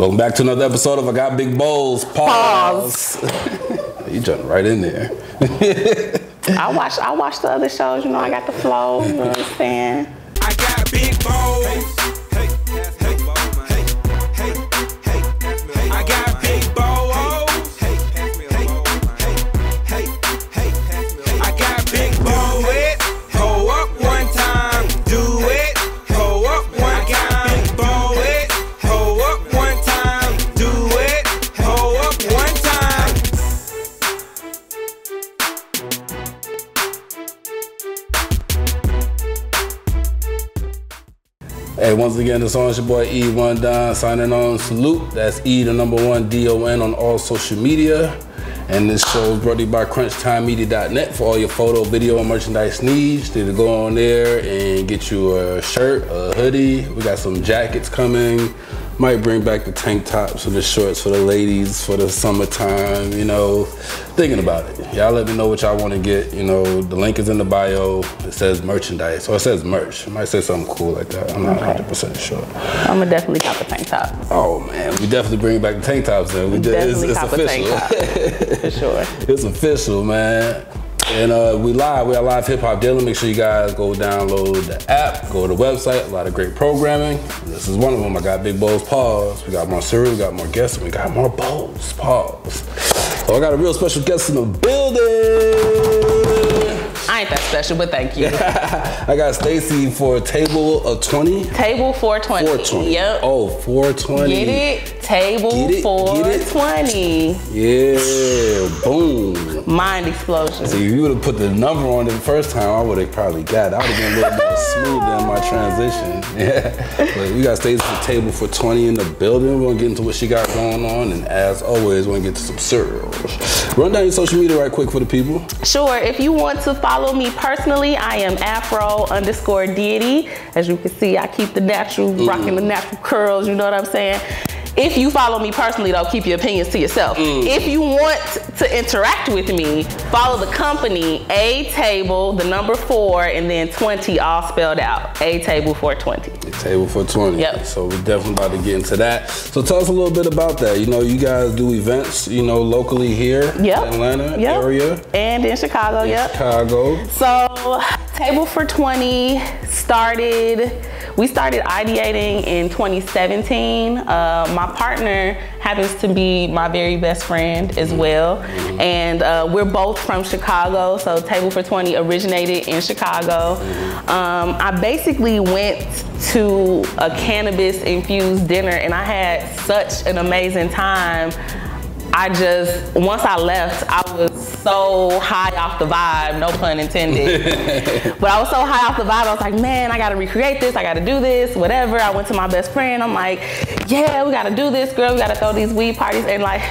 Welcome back to another episode of I Got Big Bowls. Pause. You jumping right in there. I watch the other shows, you know, I got the flow, you know what I'm saying? I got big bowls. Hey, hey, hey, hey, hey, hey, hey. I got big bowls. Hey, hey, hey, hey, hey, hey. I got big bowls. Hold up one time, do it. Hold up one time, bow it. Hold up one time, do it. Hold up one time. Hey, once again, it's your boy E1 Don signing on. Salute. That's E, the number 1 DON on all social media. And this show is brought to you by CrunchTimeMedia.net for all your photo, video, and merchandise needs. You need to go on there and get you a shirt, a hoodie. We got some jackets coming. Might bring back the tank tops or the shorts for the ladies for the summertime, you know. Thinking about it. Y'all let me know what y'all want to get. You know, the link is in the bio. It says merchandise, or it says merch. It might say something cool like that. I'm not 100% sure. I'm gonna definitely cop the tank top. Oh man, we definitely bring back the tank tops then. It's official. For sure. It's official, man. And we are live hip hop daily. Make sure you guys go download the app, go to the website. A lot of great programming. This is one of them. I got Big Bowls. Pause. We got more cereal. We got more guests. And we got more bowls. Pause. So I got a real special guest in the building. I ain't that special, but thank you. I got Stacy for table of 20. Table 420. 420. Yep. Oh, 420. Get it? Table Get it? 420. Yeah, boom. Mind explosion. See, if you would have put the number on it the first time, I would have probably got it. I would have been a little more smooth in my transition. Yeah. But we got Stacy for table for 20 in the building. We're gonna get into what she got going on, and as always, we're gonna get to some cereals. Run down your social media right quick for the people. Sure, if you want to follow me personally, I am Afro_deity. As you can see, I keep the natural, rocking the natural curls, you know what I'm saying? If you follow me personally, though, keep your opinions to yourself. If you want to interact with me, follow the company, A Table, the number 4, and then 20, all spelled out. A Table 420. A Table 420. Yep. So we're definitely about to get into that. So tell us a little bit about that. You know, you guys do events, you know, locally here in Atlanta area. And in Chicago, Chicago. So Table for 20 we started ideating in 2017. My partner happens to be my very best friend as well. And we're both from Chicago, so Table for 20 originated in Chicago. I basically went to a cannabis infused dinner and I had such an amazing time. Once I left, I was so high off the vibe, no pun intended. But I was so high off the vibe, I was like, man, I gotta recreate this, I gotta do this, whatever. I went to my best friend, I'm like, yeah, we gotta do this, girl, we gotta throw these weed parties. And like,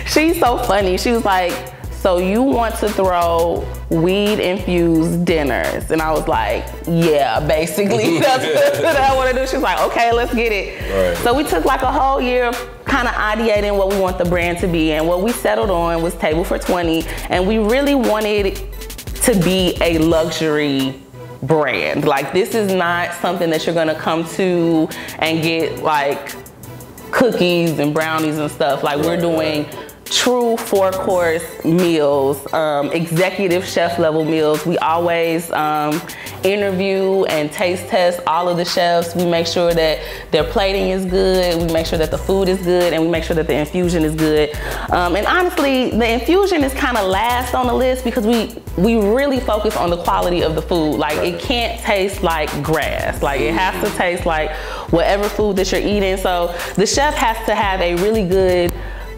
she's so funny. She was like, so you want to throw weed-infused dinners? And I was like, yeah, basically, that's what I want to do. She was like, okay, let's get it. Right. So we took like a whole year of kind of ideating what we want the brand to be, and what we settled on was Table for 20, and we really wanted it to be a luxury brand. Like, this is not something that you're gonna come to and get like cookies and brownies and stuff. Like, we're doing true 4-course meals, executive chef level meals. We always interview and taste test all of the chefs. We make sure that their plating is good, we make sure that the food is good, and we make sure that the infusion is good. And honestly, the infusion is kind of last on the list because we really focus on the quality of the food. Like, it can't taste like grass. Like, it has to taste like whatever food that you're eating. So the chef has to have a really good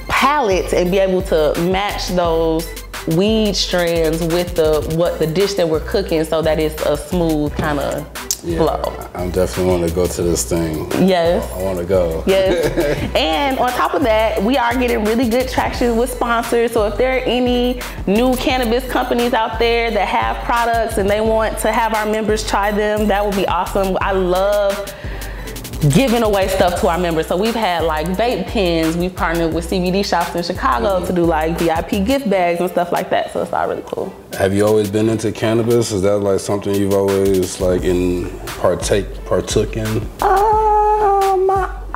palette and be able to match those weed strands with the dish that we're cooking, so that it's a smooth kind of flow. I definitely want to go to this thing. Yes. I want to go. Yes. And on top of that, we are getting really good traction with sponsors. So if there are any new cannabis companies out there that have products and they want to have our members try them, that would be awesome. I love giving away stuff to our members. So we've had like vape pens. We've partnered with CBD shops in Chicago to do like VIP gift bags and stuff like that. So it's all really cool. Have you always been into cannabis? Is that like something you've always like partook in?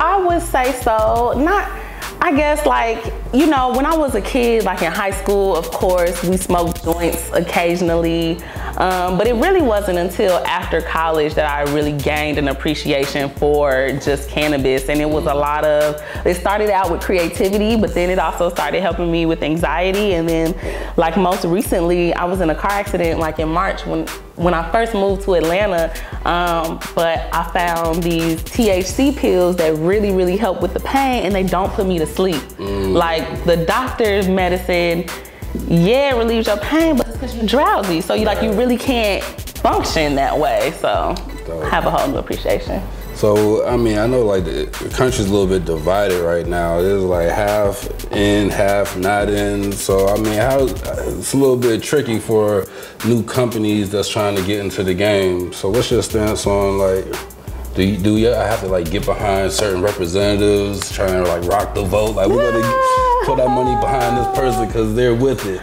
I would say so. I guess like, you know, when I was a kid, like in high school, of course, we smoked joints occasionally. But it really wasn't until after college that I really gained an appreciation for just cannabis. And it was a lot of, it started out with creativity, but then it also started helping me with anxiety. And then like most recently, I was in a car accident like in March when I first moved to Atlanta, but I found these THC pills that really, really help with the pain, and they don't put me to sleep. Like the doctor's medicine, yeah, it relieves your pain, but it's because you're drowsy. So you really can't function that way. So I have a whole new appreciation. So, I mean, I know like the country's a little bit divided right now. It's like half in, half not in. So, I mean, it's a little bit tricky for new companies that's trying to get into the game. So what's your stance on like, do you have to like get behind certain representatives trying to like rock the vote? Like we're gonna put our money behind this person because they're with it.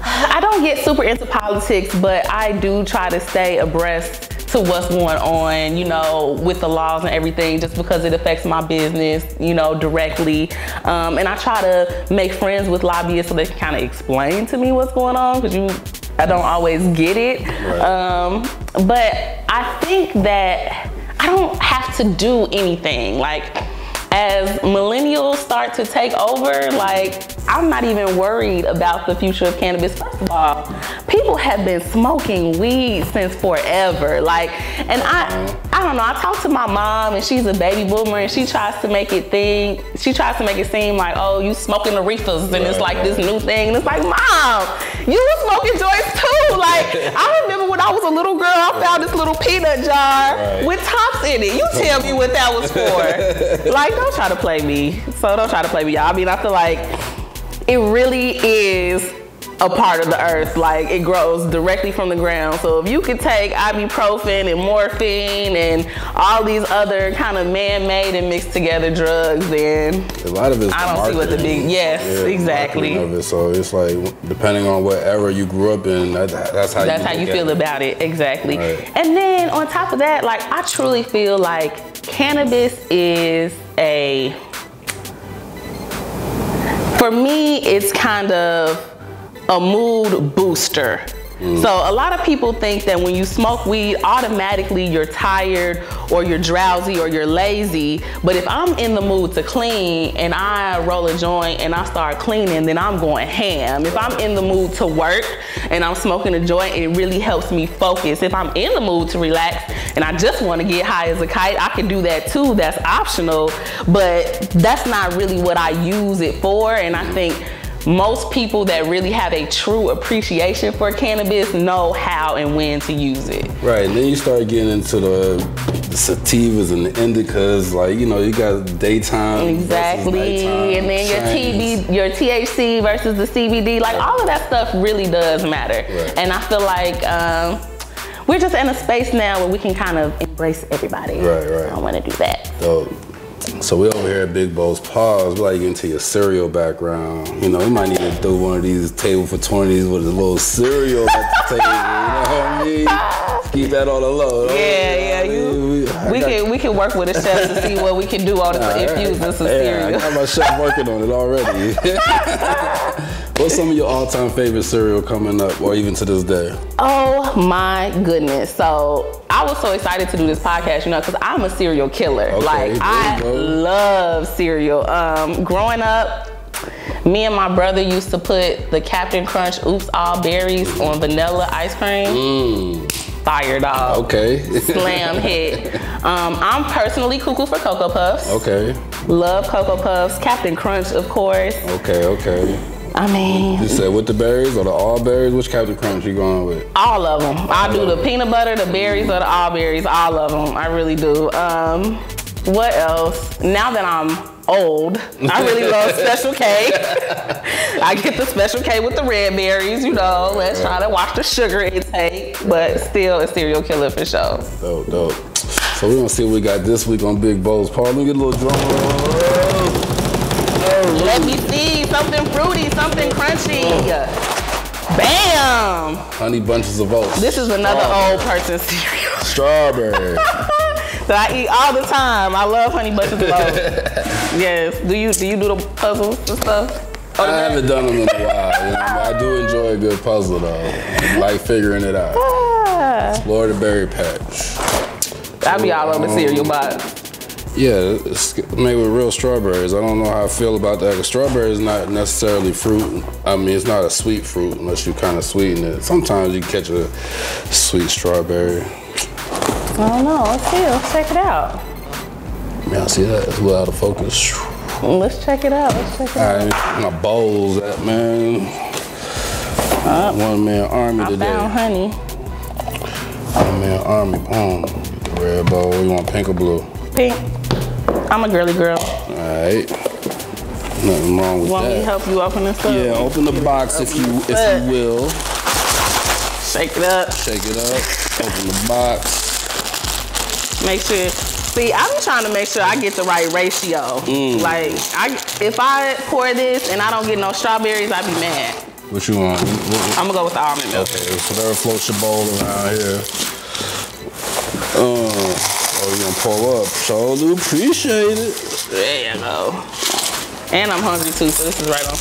I don't get super into politics, but I do try to stay abreast to what's going on, you know, with the laws and everything, just because it affects my business, you know, directly. And I try to make friends with lobbyists so they can kind of explain to me what's going on, because I don't always get it. Right. But I think that I don't have to do anything. Like, as millennials start to take over, like, I'm not even worried about the future of cannabis. First of all, people have been smoking weed since forever. Like, and I don't know, I talk to my mom and she's a baby boomer and she tries to make it seem like, oh, you smoking the reefers and it's like this new thing. And it's like, Mom, you were smoking joints too. Like, I remember when I was a little girl, I found this little peanut jar with tops in it. You tell me what that was for. Like, don't try to play me. So don't try to play me, y'all. I mean, I feel like it really is a part of the earth. Like, it grows directly from the ground. So if you could take ibuprofen and morphine and all these other kind of man-made and mixed together drugs, then a lot of it's I don't see what the big, exactly. Of it. So it's like, depending on whatever you grew up in, that's how you feel about it, exactly. Right. And then on top of that, like, I truly feel like cannabis is for me, it's kind of a mood booster. So a lot of people think that when you smoke weed, automatically you're tired or you're drowsy or you're lazy. But if I'm in the mood to clean and I roll a joint and I start cleaning, then I'm going ham. If I'm in the mood to work and I'm smoking a joint, it really helps me focus. If I'm in the mood to relax and I just want to get high as a kite, I can do that too. That's optional, but that's not really what I use it for. And I think most people that really have a true appreciation for cannabis know how and when to use it. Right, and then you start getting into the sativas and the indicas, like, you know, you got daytime exactly, versus nighttime, and then your THC versus the CBD, like all of that stuff really does matter. Right. And I feel like we're just in a space now where we can kind of embrace everybody. Right. So I want to do that. So we over here at Big Bo's Pause. We like into your cereal background. You know, we might need to do one of these table for 20s with a little cereal at the table. You know what I mean? Keep that on the low. We can work with the chefs to see what we can do on it to infuse some cereal. I got my chef working on it already. What's some of your all-time favorite cereal coming up, or even to this day? Oh my goodness. So I was so excited to do this podcast, you know, because I'm a cereal killer. Okay, like, I love cereal. Growing up, me and my brother used to put the Captain Crunch Oops All Berries on vanilla ice cream. Fire, dog. Okay. Slam hit. I'm personally cuckoo for Cocoa Puffs. Okay. Love Cocoa Puffs. Captain Crunch, of course. Okay. I mean, you said with the berries or the all berries? Which Captain Crunch you going with? All of them. I do the peanut butter, the berries, or the all berries. All of them. I really do. What else? Now that I'm old, I really love Special K. I get the Special K with the red berries, you know. Let's try to watch the sugar intake, but still a cereal killer for sure. Dope. So we're gonna see what we got this week on Big Bo's Pause. Let me get a little drum roll. Let me see, something fruity, something crunchy. Bam! Honey Bunches of Oats. This is another old person cereal. Strawberry. that I eat all the time. I love honey bunches of oats. Yes. Do you do the puzzles and stuff? I haven't done them in a while. You know, but I do enjoy a good puzzle though. I like figuring it out. Explore the berry patch. I be all over cereal box. Yeah, it's made with real strawberries. I don't know how I feel about that. Strawberry is not necessarily fruit. I mean, it's not a sweet fruit unless you kind of sweeten it. Sometimes you catch a sweet strawberry. I don't know. Let's see. Let's check it out. Yeah, I see that. It's a little out of focus. Let's check it out. Let's check it out. All right, my bowls at, man. One man army today. I found honey. One man army. Boom. Red bowl. You want pink or blue? Pink. I'm a girly girl. All right. Nothing wrong with Want that. me to help you open this up? Yeah, open the box if you will. Shake it up. Shake it up. Open the box. Make sure. See, I'm trying to make sure I get the right ratio. Like, if I pour this and I don't get no strawberries, I'd be mad. What you want? I'm gonna go with the almond milk. Okay, whatever floats your bowl around here. Oh, you gonna pull up? So do appreciate it. There you go. And I'm hungry too, so this is right on.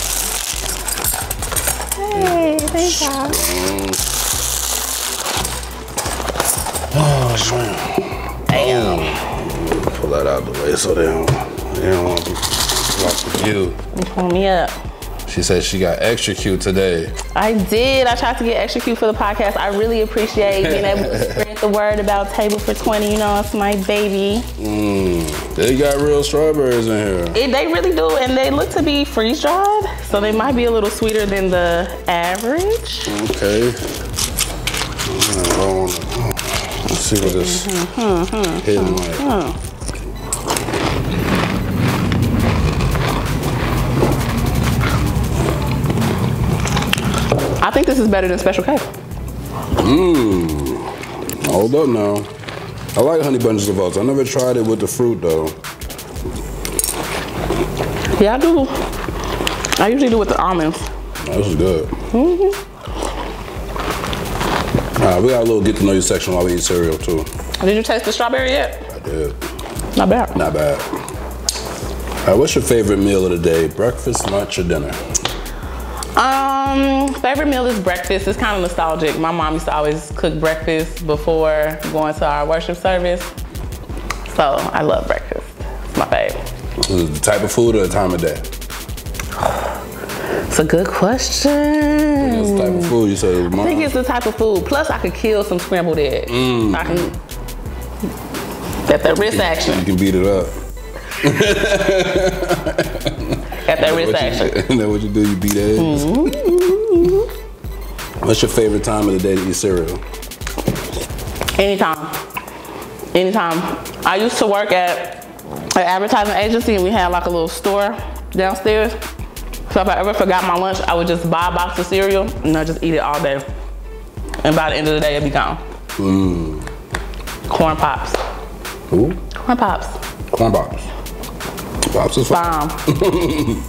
Hey, thanks, y'all. Oh, man. Damn. Pull that out the way so they don't want to block the view. Pull me up. She said she got extra cute today. I did. I tried to get extra cute for the podcast. I really appreciate being able to spread the word about Table for 20. You know, it's my baby. They got real strawberries in here. They really do, and they look to be freeze dried, so they might be a little sweeter than the average. Okay. Let's see what this hidden like. I think this is better than Special K. Hold up now. I like honey bunches of oats. I never tried it with the fruit though. Yeah, I do. I usually do it with the almonds. This is good. All right, we got a little get to know you section while we eat cereal too. Did you taste the strawberry yet? I did. Not bad. Not bad. All right, what's your favorite meal of the day? Breakfast, lunch, or dinner? Favorite meal is breakfast. It's kind of nostalgic. My mom used to always cook breakfast before going to our worship service. So I love breakfast. It's my favorite. Is it the type of food or the time of day? It's a good question. It's the type of food you said it was mom. I think it's the type of food. Plus I could kill some scrambled eggs. I can get that wrist action. You can beat it up. Got that wrist action. Isn't that what you do? You beat eggs? What's your favorite time of the day to eat cereal? Anytime. Anytime. I used to work at an advertising agency and we had like a little store downstairs. So if I ever forgot my lunch, I would just buy a box of cereal and I'd just eat it all day. And by the end of the day, it'd be gone. Corn Pops. Who? Corn Pops. Corn Pops. Pops is fine. Bomb.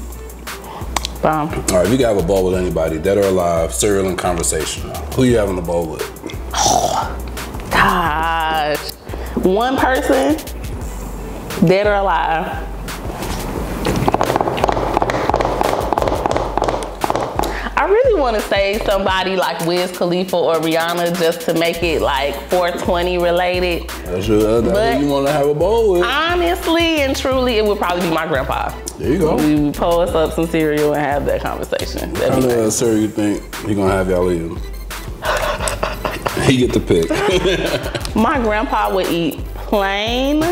Bomb. All right, if you could have a bowl with anybody, dead or alive, cereal and conversation. Who you having a bowl with? Gosh. One person, dead or alive. I really want to say somebody like Wiz Khalifa or Rihanna just to make it like 420 related. That's who you want to have a bowl with. Honestly and truly, it would probably be my grandpa. There you go. We would pull us up some cereal and have that conversation. What kind of cereal you think he gonna have y'all eating? He get the pick. My grandpa would eat plain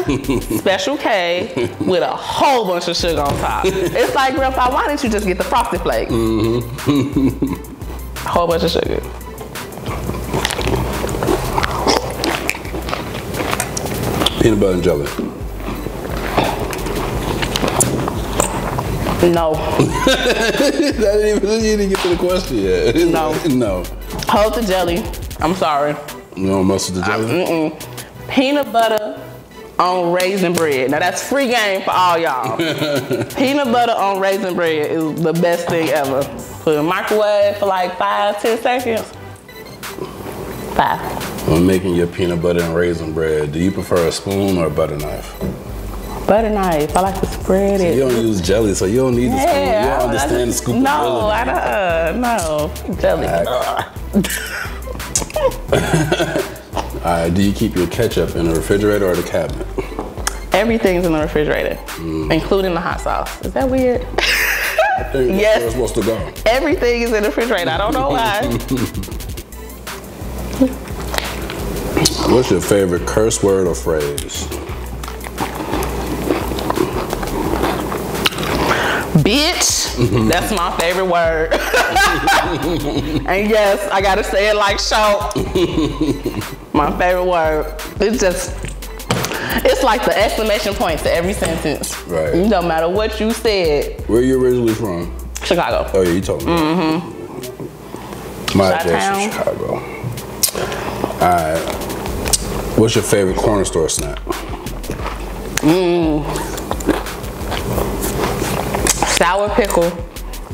Special K with a whole bunch of sugar on top. It's like, Grandpa, why didn't you just get the Frosted Flakes? A whole bunch of sugar. Peanut butter and jelly. No. You didn't get to the question yet. No. No. Hold the jelly. I'm sorry. You don't mess with the jelly? Peanut butter on raisin bread. Now that's free game for all y'all. Peanut butter on raisin bread is the best thing ever. Put it in the microwave for like 5-10 seconds. 5. When making your peanut butter and raisin bread, do you prefer a spoon or a butter knife? Butter knife. I like to spread it. You don't use jelly, so you don't need the spoon. You don't understand the scoopability. No, I don't. No, jelly. Alright, do you keep your ketchup in the refrigerator or the cabinet? Everything's in the refrigerator, including the hot sauce. Is that weird? I think that's where it's supposed to go. Everything is in the refrigerator. I don't know why. What's your favorite curse word or phrase? Bitch, that's my favorite word. And yes, I gotta say it like Show. My favorite word. It's like the exclamation point to every sentence. Right. No matter what you said. Where are you originally from? Chicago. Oh yeah, you told me. My dad's from Chicago. Alright. What's your favorite corner store snack? Sour pickle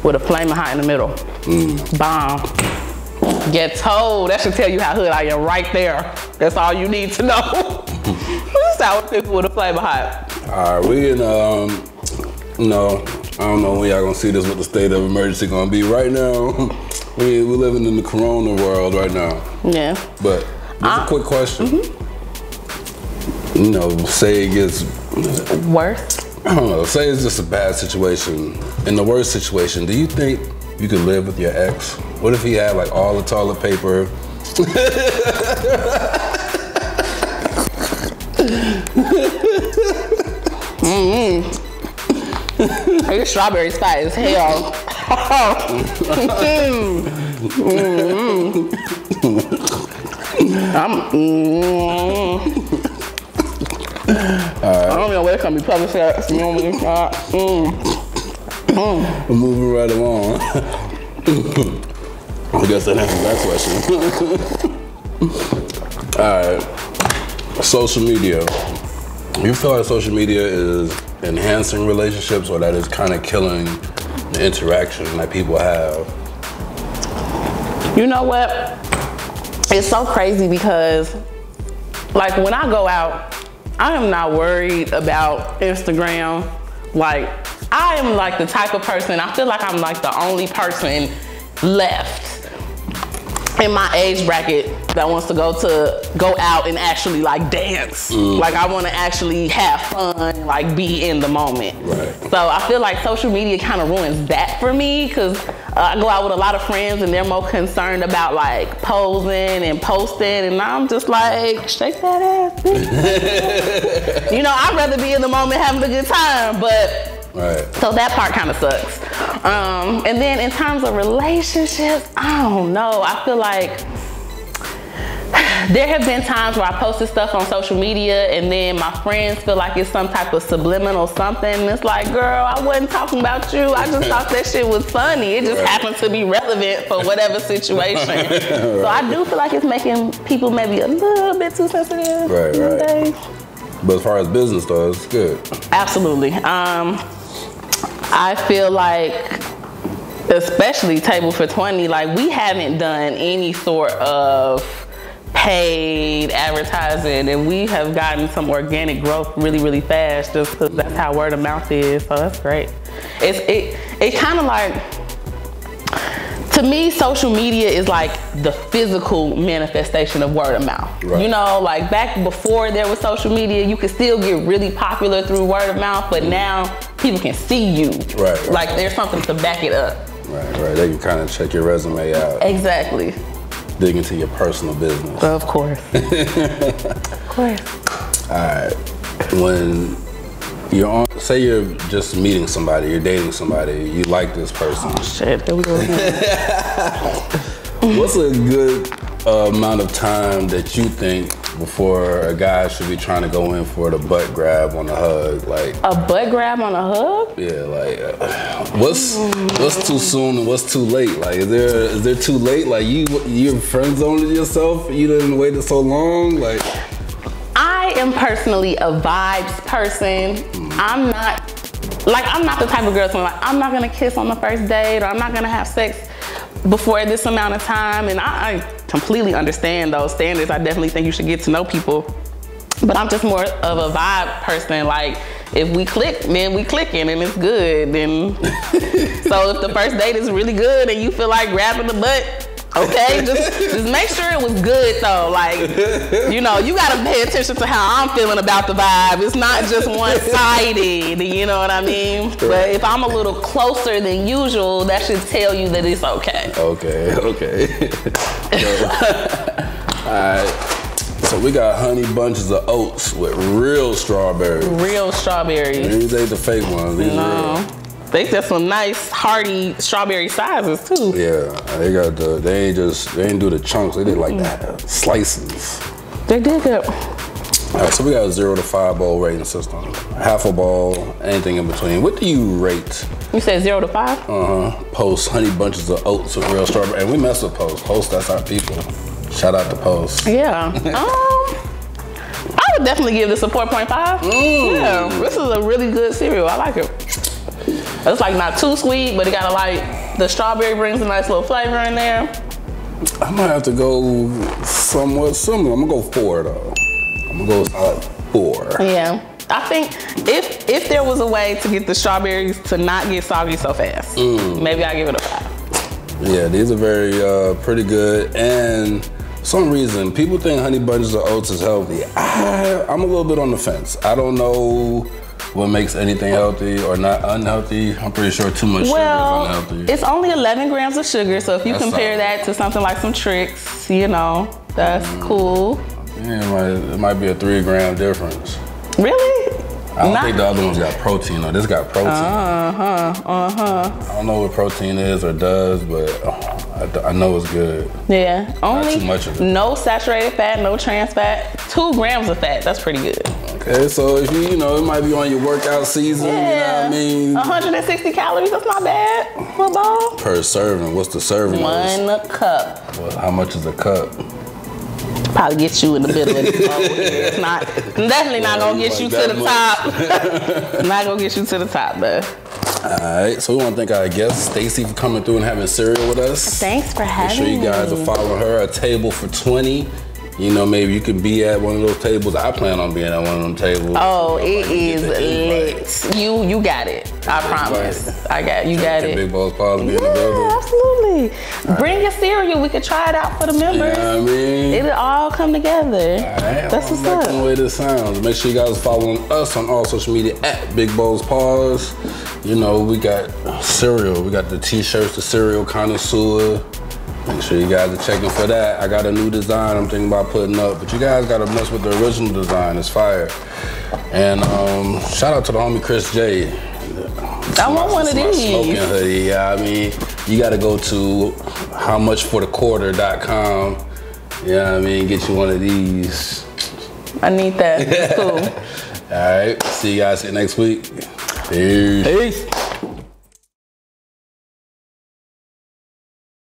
with a flaming hot in the middle. Bomb. Get told. That should tell you how hood I am right there. That's all you need to know. Sour pickle with a flaming hot. Alright, we in no, I don't know when y'all gonna see this, what the state of emergency gonna be. Right now, we're living in the corona world right now. Yeah. But just a quick question. You know, say it gets worse. I don't know, say it's just a bad situation. In the worst situation, do you think you could live with your ex? What if he had like all the toilet paper? This strawberry spice is hell. I don't know where it's gonna be published at. We're moving right along. I guess that answers that question. Alright. Social media. You feel like social media is enhancing relationships or that is kind of killing the interaction that people have? You know what? It's so crazy because like when I go out, I am not worried about Instagram. Like, I am like the type of person, I feel like I'm like the only person left in my age bracket that wants to go out and actually like dance. Like I want to actually have fun, like be in the moment. Right. So I feel like social media kind of ruins that for me because I go out with a lot of friends and they're more concerned about like posing and posting, and I'm just like, shake that ass, bitch. You know, I'd rather be in the moment having a good time, but right. So that part kind of sucks. And then in terms of relationships, I don't know. I feel like there have been times where I posted stuff on social media and then my friends feel like it's some type of subliminal something. And it's like, girl, I wasn't talking about you. I just thought that shit was funny. It just happened to be relevant for whatever situation. So I do feel like it's making people maybe a little bit too sensitive these days. But as far as business though, it's good. Absolutely. I feel like, especially Table for 20, like we haven't done any sort of paid advertising, and we have gotten some organic growth really, really fast just because that's how word of mouth is. So that's great. It kind of like, to me, social media is like the physical manifestation of word of mouth. Right. You know, like back before there was social media, you could still get really popular through word of mouth, but now people can see you. Right. Like there's something to back it up. Right. They can kind of check your resume out. Exactly. Dig into your personal business. Of course. Of course. All right. When you're on, say you're just meeting somebody, you're dating somebody, you like this person. Oh shit, here we go again. What's a good amount of time that you think before a guy should be trying to go in for the butt grab on a hug? Like a butt grab on a hug? Yeah, like what's too soon and what's too late? Like is there too late? Like you're friend zoning yourself? You didn't wait so long? Like I am personally a vibes person. I'm not the type of girl that's like, I'm not gonna kiss on the first date or I'm not gonna have sex before this amount of time, and I completely understand those standards. I definitely think you should get to know people, but I'm just more of a vibe person. Like, if we click, then we clicking and it's good. Then so if the first date is really good and you feel like grabbing the butt, okay, just make sure it was good though. Like, you know, you gotta pay attention to how I'm feeling about the vibe. It's not just one-sided, you know what I mean? Right. But if I'm a little closer than usual, that should tell you that it's okay. Okay. Alright. So we got honey bunches of oats with real strawberries. Real strawberries. These ain't the fake ones. These real. They got some nice hearty strawberry sizes too. Yeah, they got they ain't do the chunks. They did like that slices. They did good. All right, so we got a 0 to 5 bowl rating system. Half a bowl, anything in between. What do you rate? You said 0 to 5? Post honey bunches of oats with real strawberry, and we mess with Post. Post, that's our people. Shout out to Post. Yeah. I would definitely give this a 4.5. Yeah, this is a really good cereal. I like it. It's like not too sweet, but it got the strawberry brings a nice little flavor in there. I might have to go somewhat similar. I'm gonna go 4 though. I'm gonna go solid 4. Yeah, I think if there was a way to get the strawberries to not get soggy so fast, maybe I give it a 5. Yeah, these are very pretty good, and for some reason people think honey bunches of oats is healthy. I'm a little bit on the fence. I don't know what makes anything healthy or not unhealthy. I'm pretty sure too much sugar is unhealthy. It's only 11 grams of sugar, so if you compare that to something like some Trix, you know, that's cool. Yeah, it might be a 3-gram difference. Really? I don't think the other one's got protein, though. This got protein. I don't know what protein is or does, but I know it's good. Yeah, only not too much of it. No saturated fat, no trans fat, 2 grams of fat. That's pretty good. Okay, so if you know, it might be on your workout season, you know what I mean? 160 calories, that's not bad. Football. Per serving, what's the serving? 1 cup. Well, how much is a cup? Probably get you in the middle of it. It's not, definitely not gonna get you to the top. Not gonna get you to the top, though. All right, so we want to thank our guest, Stacy, for coming through and having cereal with us. Thanks for having me. Make sure you guys are following her, A Table for 20. You know, maybe you could be at one of those tables. I plan on being at one of them tables. Oh, it is lit. You got it. I promise. You got it. Big Balls Paws be in the building. Absolutely. Bring your cereal. We could try it out for the members. You know what I mean? It'll all come together. All right. That's what's up. The way this sounds. Make sure you guys are following us on all social media at Big Balls Paws. You know, we got cereal. We got the t-shirts, the cereal connoisseur. Make sure you guys are checking for that. I got a new design I'm thinking about putting up, but you guys gotta mess with the original design. It's fire. And shout out to the homie Chris J. I want one of these. Smoking hoodie. Yeah, I mean, you gotta go to howmuchforthequarter.com. Yeah, I mean, get you one of these. I need that. It's cool. All right. See you guys next week. Peace.